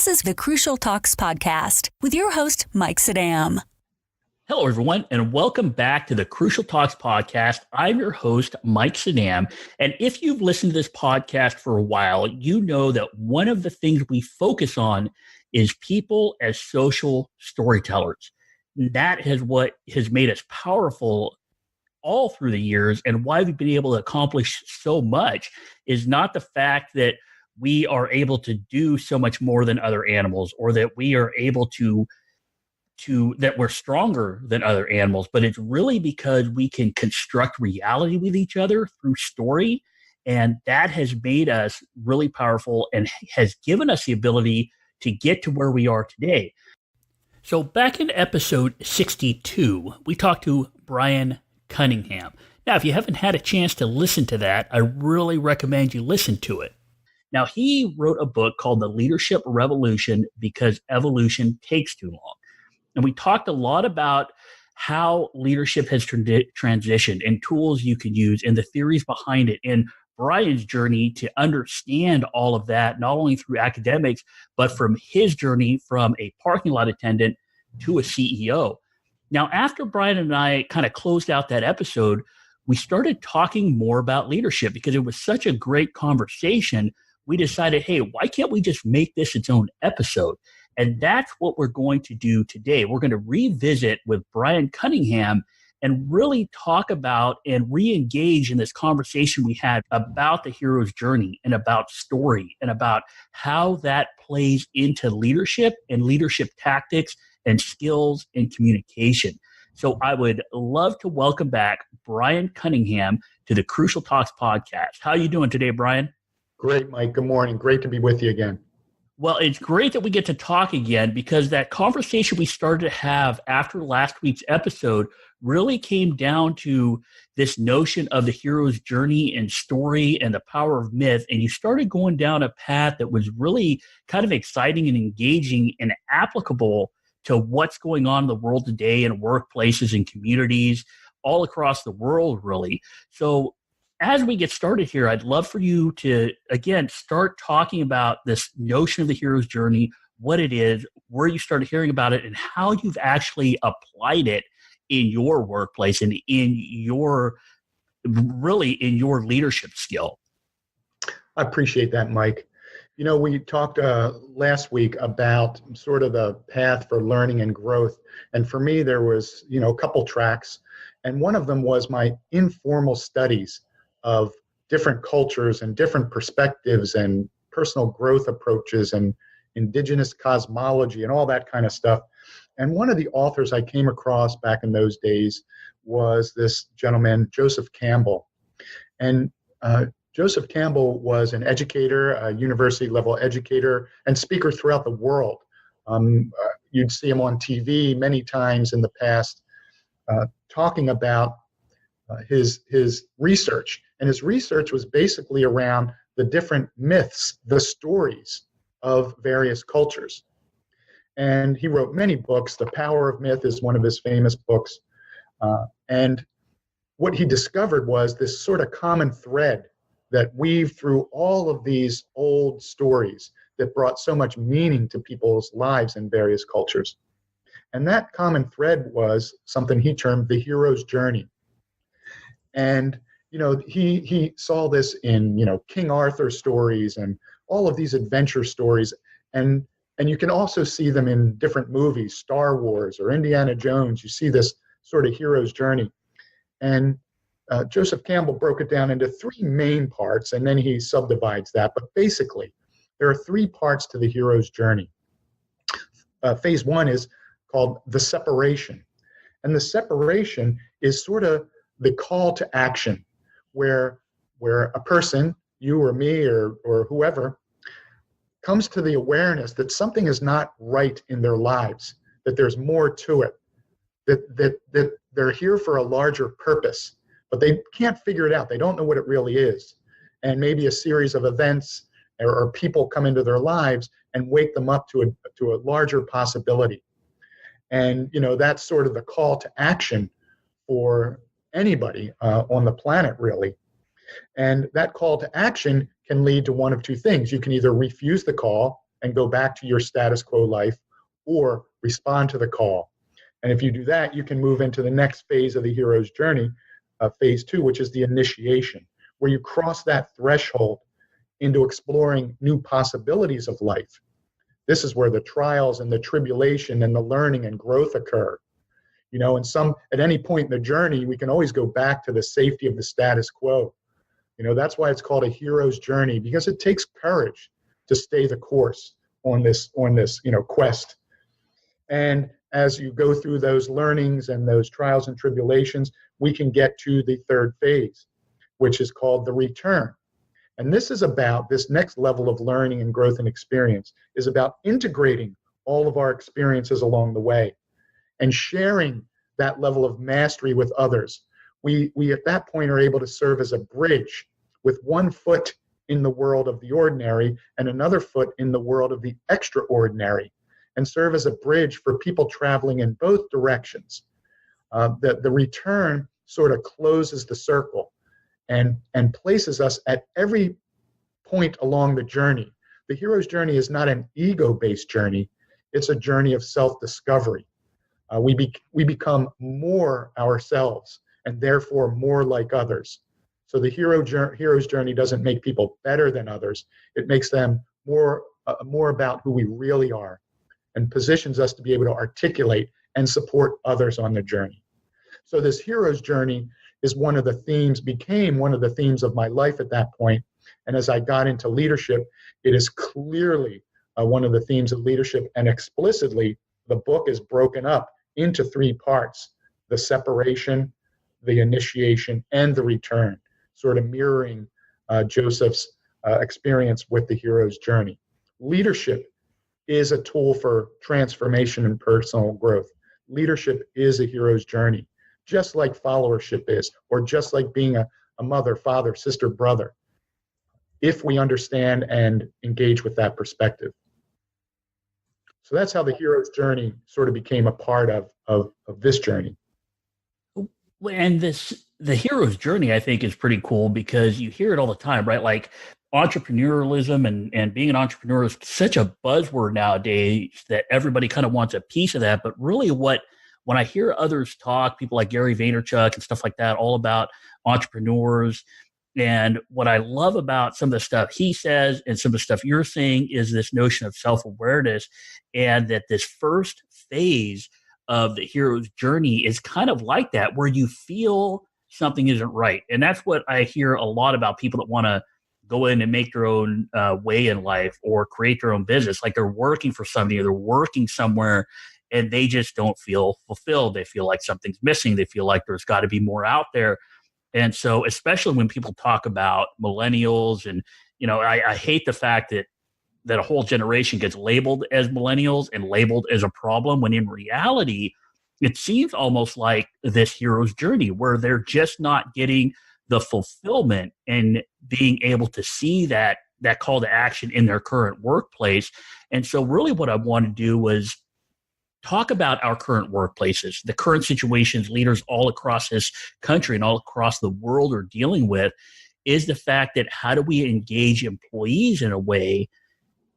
This is the Crucial Talks podcast with your host, Mike Sedam. Hello, everyone, and welcome back to the Crucial Talks podcast. I'm your host, Mike Sedam. And if you've listened to this podcast for a while, you know that one of the things we focus on is people as social storytellers. That is what has made us powerful all through the years, and why we've been able to accomplish so much is not the fact that we are able to do so much more than other animals, or that we are able to that we're stronger than other animals, but it's really because we can construct reality with each other through story. And that has made us really powerful and has given us the ability to get to where we are today. So back in episode 62, we talked to Brian Cunningham. Now, if you haven't had a chance to listen to that, I really recommend you listen to it. Now, he wrote a book called The Leadership Revolution Because Evolution Takes Too Long. And we talked a lot about how leadership has transitioned and tools you can use and the theories behind it, and Brian's journey to understand all of that, not only through academics, but from his journey from a parking lot attendant to a CEO. Now, after Brian and I kind of closed out that episode, we started talking more about leadership because it was such a great conversation. We decided, hey, why can't we just make this its own episode? And that's what we're going to do today. We're going to revisit with Brian Cunningham and really talk about and re-engage in this conversation we had about the hero's journey and about story and about how that plays into leadership and leadership tactics and skills and communication. So I would love to welcome back Brian Cunningham to the Crucial Talks podcast. How are you doing today, Brian? Great, Mike. Good morning. Great to be with you again. Well, it's great that we get to talk again, because that conversation we started to have after last week's episode really came down to this notion of the hero's journey and story and the power of myth. And you started going down a path that was really kind of exciting and engaging and applicable to what's going on in the world today in workplaces and communities all across the world, really. So as we get started here, I'd love for you to, again, start talking about this notion of the hero's journey, what it is, where you started hearing about it, and how you've actually applied it in your workplace and in your leadership skill. I appreciate that, Mike. You know, we talked last week about sort of the path for learning and growth. And for me, there was, a couple tracks. And one of them was my informal studies of different cultures and different perspectives and personal growth approaches and indigenous cosmology and all that kind of stuff. And one of the authors I came across back in those days was this gentleman, Joseph Campbell. And Joseph Campbell was an educator, a university level educator and speaker throughout the world. You'd see him on TV many times in the past talking about his research. And his research was basically around the different myths, the stories of various cultures. And he wrote many books. The Power of Myth is one of his famous books. And what he discovered was this sort of common thread that weaved through all of these old stories that brought so much meaning to people's lives in various cultures. And that common thread was something he termed the hero's journey. And he saw this in King Arthur stories and all of these adventure stories, and you can also see them in different movies, Star Wars or Indiana Jones. You see this sort of hero's journey, and Joseph Campbell broke it down into three main parts, and then he subdivides that. But basically, there are three parts to the hero's journey. Phase one is called the separation, and the separation is sort of the call to action, where a person, you or me or whoever, comes to the awareness that something is not right in their lives, that there's more to it, that they're here for a larger purpose, but they can't figure it out. They don't know what it really is. And maybe a series of events or people come into their lives and wake them up to a larger possibility. And, that's sort of the call to action for anybody on the planet, really. And that call to action can lead to one of two things. You can either refuse the call and go back to your status quo life, or respond to the call. And if you do that, you can move into the next phase of the hero's journey, phase 2, which is the initiation, where you cross that threshold into exploring new possibilities of life. This is where the trials and the tribulation and the learning and growth occur. At any point in the journey, we can always go back to the safety of the status quo. That's why it's called a hero's journey, because it takes courage to stay the course on this quest. And as you go through those learnings and those trials and tribulations, we can get to the third phase, which is called the return. And this next level of learning and growth and experience is about integrating all of our experiences along the way and sharing that level of mastery with others. We at that point are able to serve as a bridge with one foot in the world of the ordinary and another foot in the world of the extraordinary, and serve as a bridge for people traveling in both directions. The return sort of closes the circle and places us at every point along the journey. The hero's journey is not an ego-based journey. It's a journey of self-discovery. We become more ourselves and therefore more like others. So the hero's journey doesn't make people better than others. It makes them more about who we really are, and positions us to be able to articulate and support others on the journey. So this hero's journey became one of the themes of my life at that point. And as I got into leadership, it is clearly one of the themes of leadership. And explicitly, the book is broken up into 3 parts: the separation, the initiation, and the return, sort of mirroring Joseph's experience with the hero's journey. Leadership is a tool for transformation and personal growth. Leadership is a hero's journey, just like followership is, or just like being a mother, father, sister, brother, if we understand and engage with that perspective. So that's how the hero's journey sort of became a part of this journey. And the hero's journey, I think, is pretty cool because you hear it all the time, right? Like entrepreneurialism and being an entrepreneur is such a buzzword nowadays that everybody kind of wants a piece of that. But really when I hear others talk, people like Gary Varynerchuk and stuff like that, all about entrepreneurs, and what I love about some of the stuff he says and some of the stuff you're saying is this notion of self-awareness, and that this first phase of the hero's journey is kind of like that, where you feel something isn't right. And that's what I hear a lot about people that want to go in and make their own way in life or create their own business. Like they're working for somebody or they're working somewhere and they just don't feel fulfilled. They feel like something's missing. They feel like there's got to be more out there. And so, especially when people talk about millennials, and, I hate the fact that a whole generation gets labeled as millennials and labeled as a problem, when in reality, it seems almost like this hero's journey where they're just not getting the fulfillment and being able to see that call to action in their current workplace. And so really what I wanted to do was talk about our current workplaces, the current situations leaders all across this country and all across the world are dealing with, is the fact that how do we engage employees in a way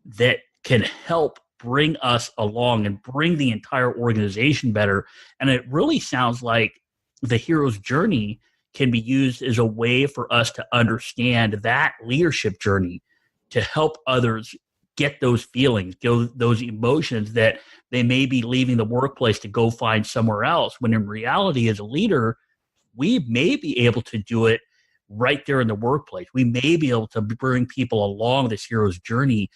that can help bring us along and bring the entire organization better. And it really sounds like the hero's journey can be used as a way for us to understand that leadership journey to help others get those feelings, those emotions that they may be leaving the workplace to go find somewhere else, when in reality, as a leader, we may be able to do it right there in the workplace. We may be able to bring people along this hero's journey.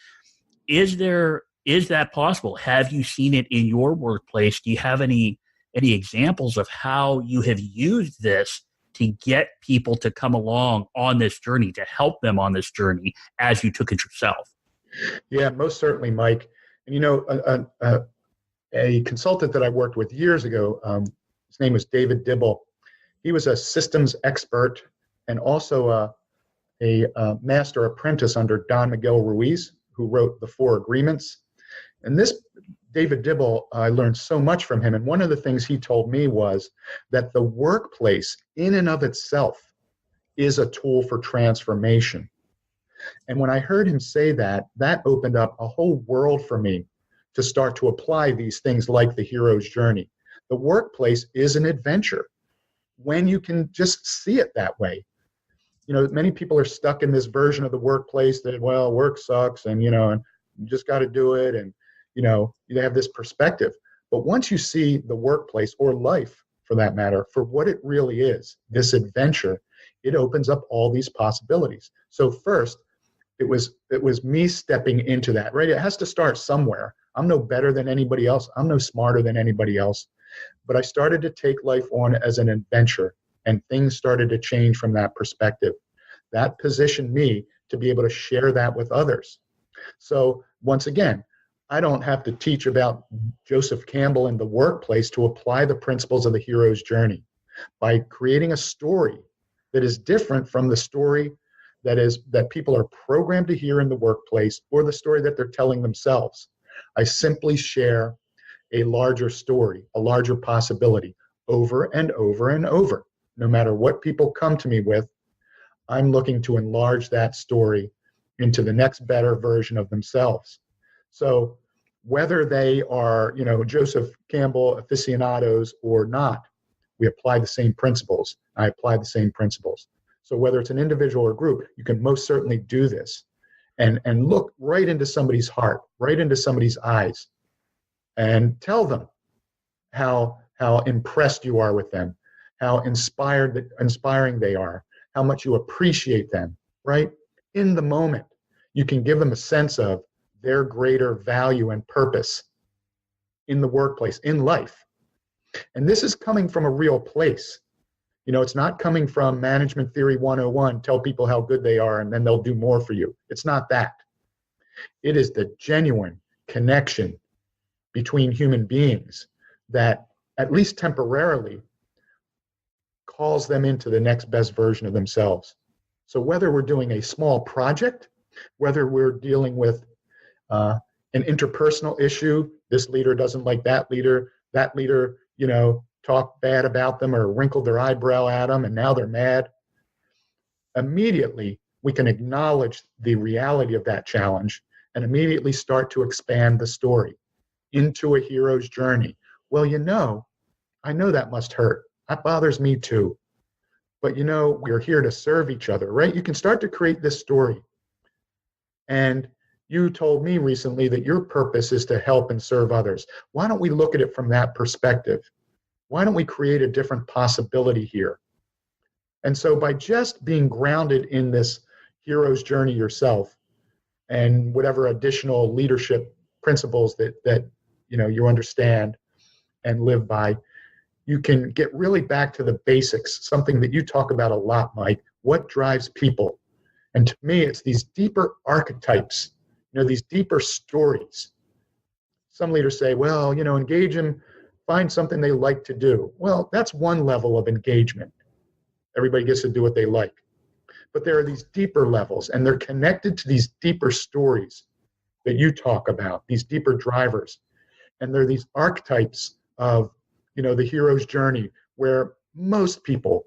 Is that possible? Have you seen it in your workplace? Do you have any examples of how you have used this to get people to come along on this journey, to help them on this journey as you took it yourself? Yeah, most certainly, Mike. And a consultant that I worked with years ago, his name was David Dibble. He was a systems expert and also a master apprentice under Don Miguel Ruiz, who wrote the 4 Agreements. And this David Dibble, I learned so much from him. And one of the things he told me was that the workplace in and of itself is a tool for transformation. And when I heard him say that, that opened up a whole world for me to start to apply these things like the hero's journey. The workplace is an adventure when you can just see it that way. Many people are stuck in this version of the workplace that, well, work sucks and, and you just got to do it. And, they have this perspective. But once you see the workplace, or life for that matter, for what it really is, this adventure, it opens up all these possibilities. So first, it was me stepping into that, right? It has to start somewhere. I'm no better than anybody else. I'm no smarter than anybody else. But I started to take life on as an adventure, and things started to change from that perspective. That positioned me to be able to share that with others. So once again, I don't have to teach about Joseph Campbell in the workplace to apply the principles of the hero's journey. By creating a story that is different from the story that people are programmed to hear in the workplace, or the story that they're telling themselves, I simply share a larger story, a larger possibility, over and over and over. No matter what people come to me with, I'm looking to enlarge that story into the next better version of themselves. So whether they are, Joseph Campbell aficionados or not, we apply the same principles. I apply the same principles. So whether it's an individual or group, you can most certainly do this and look right into somebody's heart, right into somebody's eyes, and tell them how impressed you are with them, how inspiring they are, how much you appreciate them, right? In the moment, you can give them a sense of their greater value and purpose in the workplace, in life. And this is coming from a real place. It's not coming from Management Theory 101, tell people how good they are and then they'll do more for you. It's not that. It is the genuine connection between human beings that, at least temporarily, calls them into the next best version of themselves. So whether we're doing a small project, whether we're dealing with an interpersonal issue, this leader doesn't like that leader, talk bad about them or wrinkle their eyebrow at them and now they're mad. Immediately, we can acknowledge the reality of that challenge and immediately start to expand the story into a hero's journey. Well, I know that must hurt. That bothers me too. But we're here to serve each other, right? You can start to create this story. And you told me recently that your purpose is to help and serve others. Why don't we look at it from that perspective? Why don't we create a different possibility here? And so by just being grounded in this hero's journey yourself and whatever additional leadership principles that you understand and live by, you can get really back to the basics, something that you talk about a lot, Mike. What drives people? And to me, it's these deeper archetypes, these deeper stories. Some leaders say, well, engage them, find something they like to do. Well, that's one level of engagement. Everybody gets to do what they like. But there are these deeper levels, and they're connected to these deeper stories that you talk about, these deeper drivers. And they're these archetypes of, the hero's journey, where most people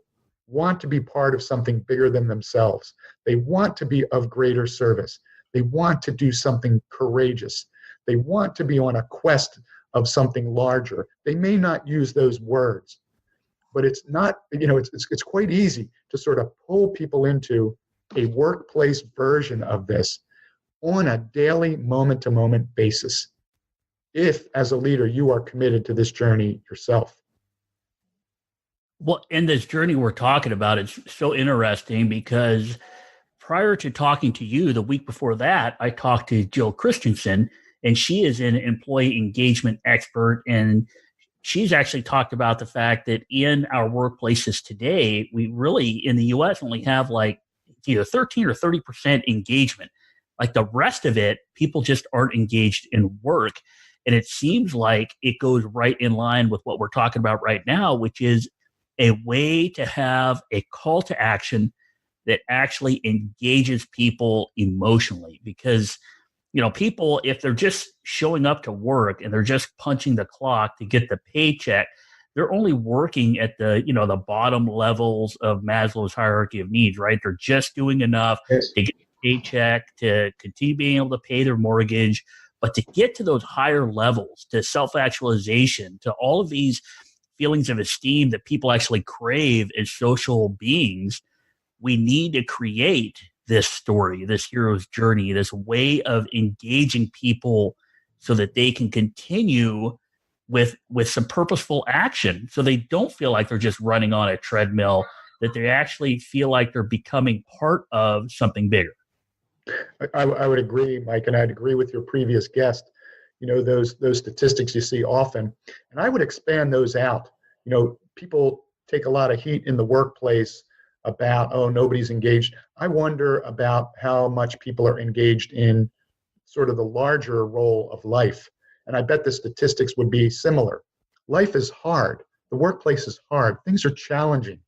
want to be part of something bigger than themselves. They want to be of greater service. They want to do something courageous. They want to be on a quest of something larger. They may not use those words, but it's not, it's quite easy to sort of pull people into a workplace version of this on a daily, moment-to-moment basis, if, as a leader, you are committed to this journey yourself. Well, and this journey we're talking about is so interesting because prior to talking to you, the week before that, I talked to Jill Christensen, and she is an employee engagement expert. And she's actually talked about the fact that in our workplaces today, we really, in the US, only have like either 13 or 30% engagement. Like the rest of it, people just aren't engaged in work. And it seems like it goes right in line with what we're talking about right now, which is a way to have a call to action that actually engages people emotionally. Because, people, if they're just showing up to work and they're just punching the clock to get the paycheck, they're only working at the, the bottom levels of Maslow's hierarchy of needs, right? They're just doing enough to get paycheck, to continue being able to pay their mortgage, but to get to those higher levels, to self-actualization, to all of these feelings of esteem that people actually crave as social beings, we need to create this story, this hero's journey, this way of engaging people so that they can continue with some purposeful action, so they don't feel like they're just running on a treadmill, that they actually feel like they're becoming part of something bigger. I would agree, Mike, and I'd agree with your previous guest. Those statistics you see often, and I would expand those out. People take a lot of heat in the workplace about, oh, nobody's engaged. I wonder about how much people are engaged in sort of the larger role of life. And I bet the statistics would be similar. Life is hard. The workplace is hard. Things are challenging.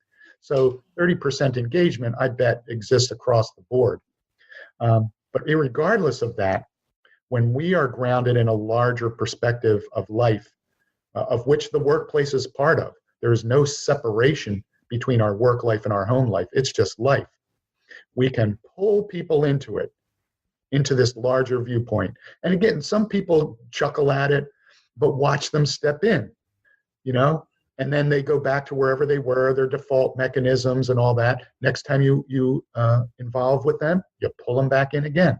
So 30% engagement, I bet, exists across the board. But regardless of that, when we are grounded in a larger perspective of life, of which the workplace is part of, there is no separation between our work life and our home life. It's just life. We can pull people into it, into this larger viewpoint. And again, some people chuckle at it, but watch them step in, and then they go back to wherever they were, their default mechanisms and all that. Next time you involve with them, you pull them back in again.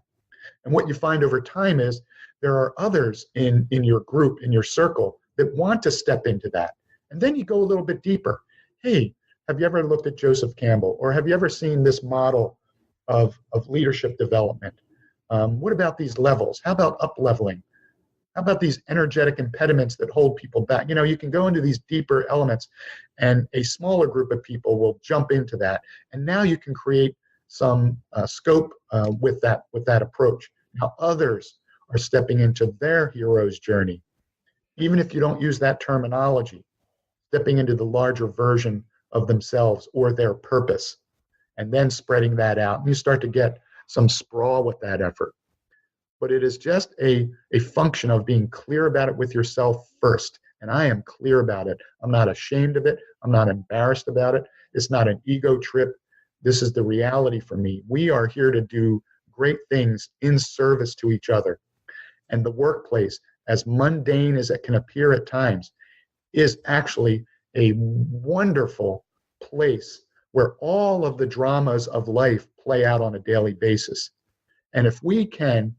And what you find over time is there are others in your group, in your circle, that want to step into that. And then you go a little bit deeper. Hey, have you ever looked at Joseph Campbell? Or have you ever seen this model of leadership development? What about these levels? How about up-leveling? How about these energetic impediments that hold people back? You can go into these deeper elements, and a smaller group of people will jump into that. And now you can create some scope with that approach. Now others are stepping into their hero's journey, even if you don't use that terminology, stepping into the larger version of themselves or their purpose, and then spreading that out. And you start to get some sprawl with that effort. But it is just a function of being clear about it with yourself first. And I am clear about it. I'm not ashamed of it. I'm not embarrassed about it. It's not an ego trip. This is the reality for me. We are here to do great things in service to each other. And the workplace, as mundane as it can appear at times, is actually a wonderful place where all of the dramas of life play out on a daily basis. And if we can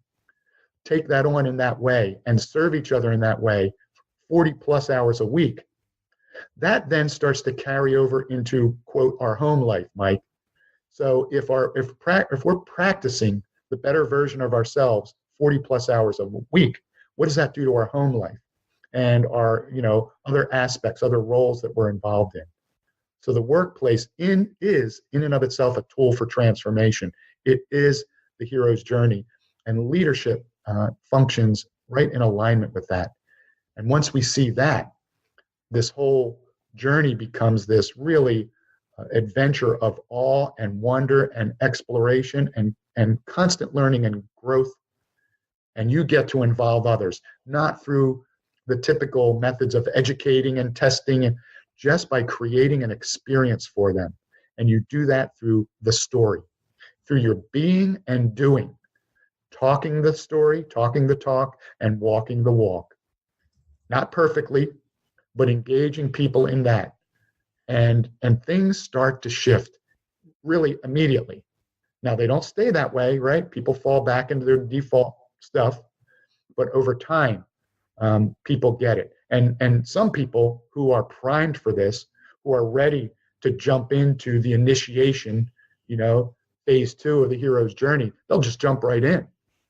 take that on in that way and serve each other in that way 40 plus hours a week, that then starts to carry over into, quote, our home life, Mike. So if we're practicing the better version of ourselves 40 plus hours a week, what does that do to our home life and our other aspects, other roles that we're involved in? So the workplace is in and of itself a tool for transformation. It is the hero's journey, and leadership functions right in alignment with that. And once we see that, this whole journey becomes this really adventure of awe and wonder and exploration and constant learning and growth. And you get to involve others, not through the typical methods of educating and testing, and just by creating an experience for them. And you do that through the story, through your being and doing, talking the story, talking the talk, and walking the walk. Not perfectly, but engaging people in that. And things start to shift really immediately. Now, they don't stay that way, right? People fall back into their default stuff, but over time, people get it. And some people who are primed for this, who are ready to jump into the initiation, phase 2 of the hero's journey, they'll just jump right in.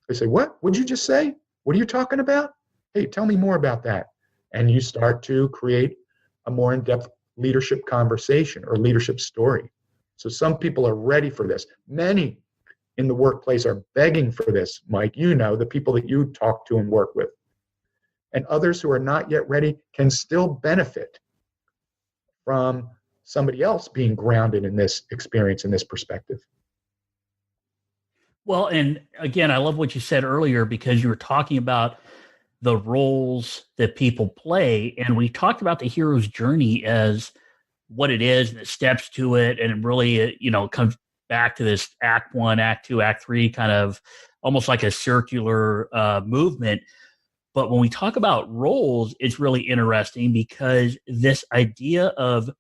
They say, what? What'd you just say? What are you talking about? Hey, tell me more about that. And you start to create a more in-depth leadership conversation or leadership story. So some people are ready for this. Many in the workplace are begging for this, Mike, the people that you talk to and work with. And others who are not yet ready can still benefit from somebody else being grounded in this experience, in this perspective. Well, and again, I love what you said earlier, because you were talking about the roles that people play. And we talked about the hero's journey as what it is, the steps to it. And it really, comes back to this Act 1, Act 2, Act 3 kind of almost like a circular movement. But when we talk about roles, it's really interesting because this idea of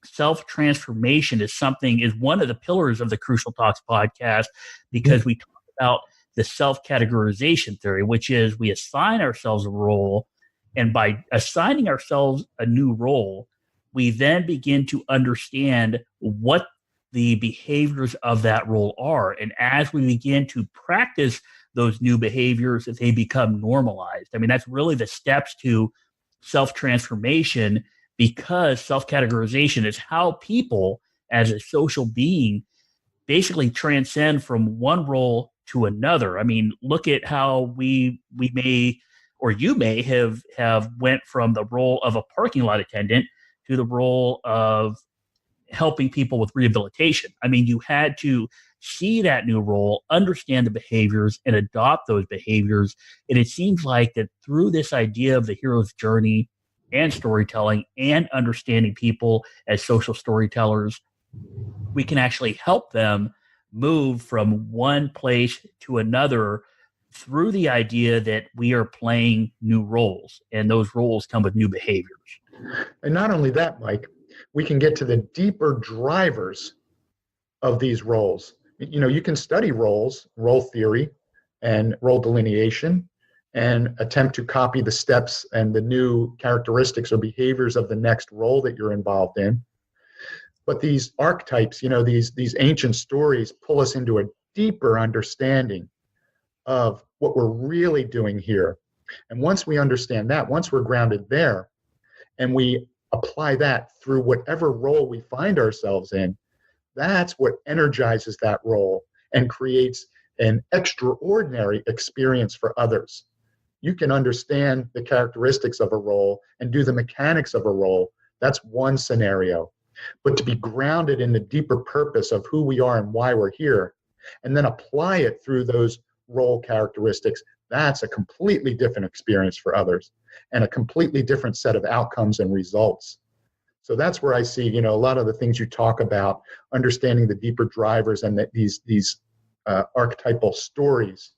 self-transformation is one of the pillars of the Crucial Talks podcast, because we talk about the self-categorization theory, which is we assign ourselves a role, and by assigning ourselves a new role, we then begin to understand what the behaviors of that role are. And as we begin to practice those new behaviors, they become normalized. I mean, that's really the steps to self-transformation, because self-categorization is how people, as a social being, basically transcend from one role to another. I mean, look at how we may, or you may have went from the role of a parking lot attendant to the role of helping people with rehabilitation. I mean, you had to see that new role, understand the behaviors, and adopt those behaviors. And it seems like that through this idea of the hero's journey and storytelling and understanding people as social storytellers, we can actually help them move from one place to another through the idea that we are playing new roles, and those roles come with new behaviors. And not only that, Mike, we can get to the deeper drivers of these roles. You know, you can study roles, role theory, and role delineation, and attempt to copy the steps and the new characteristics or behaviors of the next role that you're involved in. But these archetypes, you know, these ancient stories pull us into a deeper understanding of what we're really doing here. And once we understand that, once we're grounded there, and we apply that through whatever role we find ourselves in, that's what energizes that role and creates an extraordinary experience for others. You can understand the characteristics of a role and do the mechanics of a role. That's one scenario. But to be grounded in the deeper purpose of who we are and why we're here, and then apply it through those role characteristics, that's a completely different experience for others and a completely different set of outcomes and results. So that's where I see, you know, a lot of the things you talk about, understanding the deeper drivers and that these archetypal stories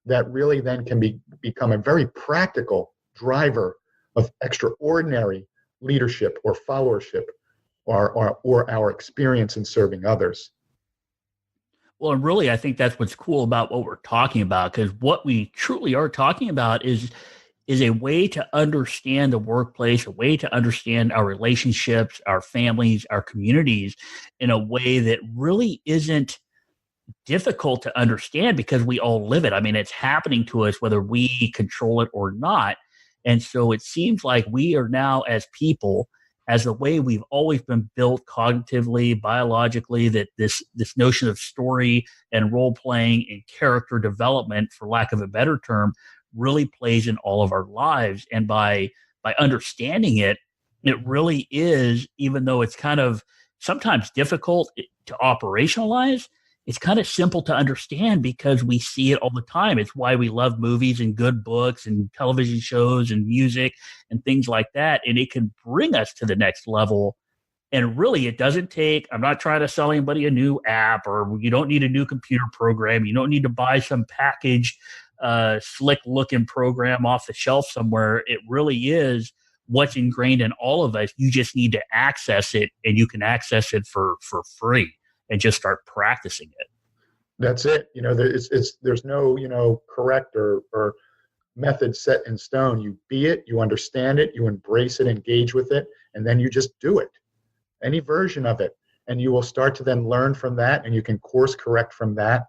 that really then can become a very practical driver of extraordinary leadership or followership or our experience in serving others. Well, and really, I think that's what's cool about what we're talking about, because what we truly are talking about is a way to understand the workplace, a way to understand our relationships, our families, our communities in a way that really isn't difficult to understand, because we all live it. I mean, it's happening to us whether we control it or not. And so it seems like we are now, as people, as the way we've always been built cognitively, biologically, that this notion of story and role playing and character development, for lack of a better term, really plays in all of our lives. And by understanding it, it really is, even though it's kind of sometimes difficult to operationalize, it's kind of simple to understand because we see it all the time. It's why we love movies and good books and television shows and music and things like that. And it can bring us to the next level. And really, it doesn't take, I'm not trying to sell anybody a new app, or you don't need a new computer program. You don't need to buy some packaged, slick looking program off the shelf somewhere. It really is what's ingrained in all of us. You just need to access it, and you can access it for free and just start practicing it. That's it. You know, there's no, you know, correct or method set in stone. You be it, you understand it, you embrace it, engage with it, and then you just do it. Any version of it. And you will start to then learn from that, and you can course correct from that.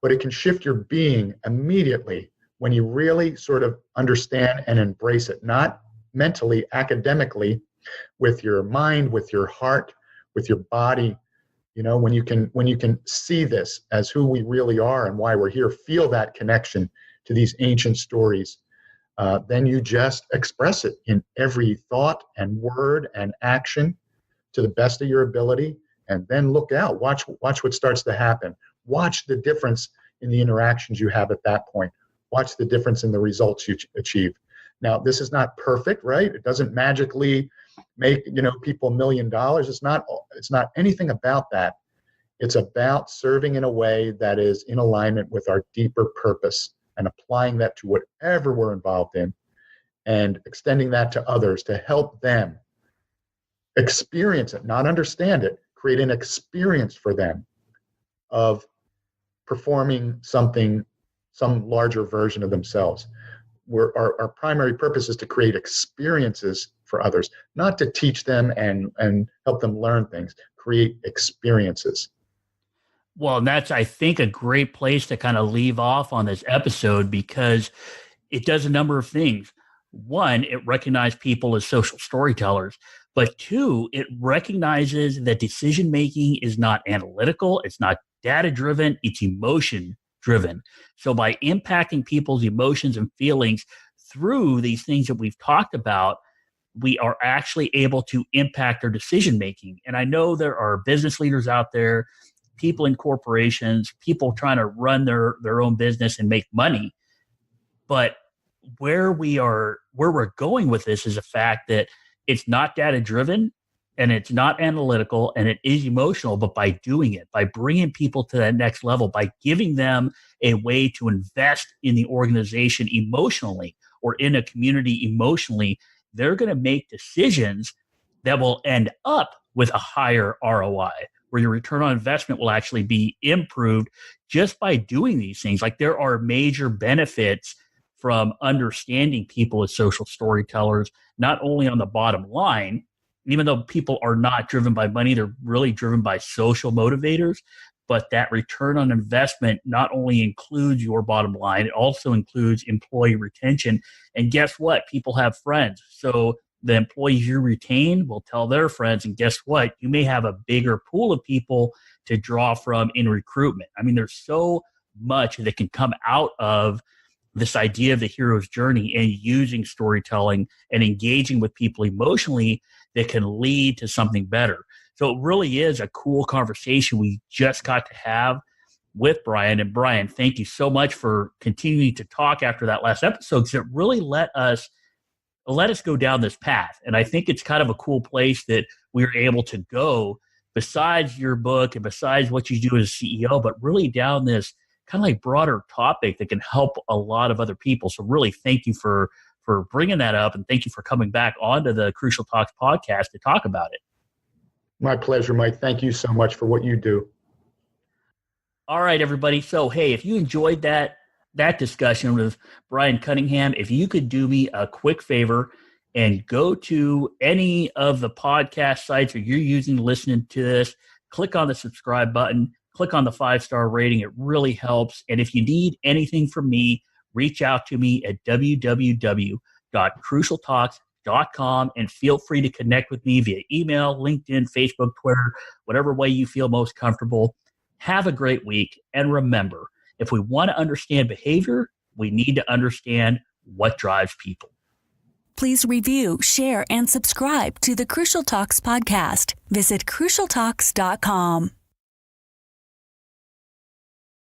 But it can shift your being immediately when you really sort of understand and embrace it, not mentally, academically, with your mind, with your heart, with your body. You know, when you can see this as who we really are and why we're here, feel that connection to these ancient stories, then you just express it in every thought and word and action to the best of your ability, and then look out. Watch what starts to happen. Watch the difference in the interactions you have at that point. Watch the difference in the results you achieve. Now, this is not perfect, right? It doesn't magically make, you know, people $1 million. It's not anything about that. It's about serving in a way that is in alignment with our deeper purpose and applying that to whatever we're involved in and extending that to others to help them experience it, not understand it, create an experience for them of performing something, some larger version of themselves. Our primary purpose is to create experiences for others, not to teach them and help them learn things, create experiences. Well, and that's, I think, a great place to kind of leave off on this episode because it does a number of things. One, it recognizes people as social storytellers, but two, it recognizes that decision making is not analytical, it's not data driven, it's emotion driven. So by impacting people's emotions and feelings through these things that we've talked about, we are actually able to impact their decision making. And I know there are business leaders out there, people in corporations, people trying to run their own business and make money. But where we're going with this is the fact that it's not data driven and it's not analytical and it is emotional, but by doing it, by bringing people to that next level, by giving them a way to invest in the organization emotionally or in a community emotionally, they're going to make decisions that will end up with a higher ROI, where your return on investment will actually be improved just by doing these things. Like there are major benefits from understanding people as social storytellers, not only on the bottom line, even though people are not driven by money, they're really driven by social motivators. But that return on investment not only includes your bottom line, it also includes employee retention. And guess what? People have friends. So the employees you retain will tell their friends. And guess what? You may have a bigger pool of people to draw from in recruitment. I mean, there's so much that can come out of this idea of the hero's journey and using storytelling and engaging with people emotionally that can lead to something better. So it really is a cool conversation we just got to have with Brian. And Brian, thank you so much for continuing to talk after that last episode, because it really let us go down this path. And I think it's kind of a cool place that we were able to go besides your book and besides what you do as a CEO, but really down this kind of like broader topic that can help a lot of other people. So really thank you for bringing that up. And thank you for coming back onto the Crucial Talks podcast to talk about it. My pleasure, Mike. Thank you so much for what you do. All right, everybody. So, hey, if you enjoyed that discussion with Brian Cunningham, if you could do me a quick favor and go to any of the podcast sites that you're using listening to this, click on the subscribe button, click on the 5-star rating. It really helps. And if you need anything from me, reach out to me at www.crucialtalks.com and feel free to connect with me via email, LinkedIn, Facebook, Twitter, whatever way you feel most comfortable. Have a great week. And remember, if we want to understand behavior, we need to understand what drives people. Please review, share, and subscribe to the Crucial Talks podcast. Visit crucialtalks.com.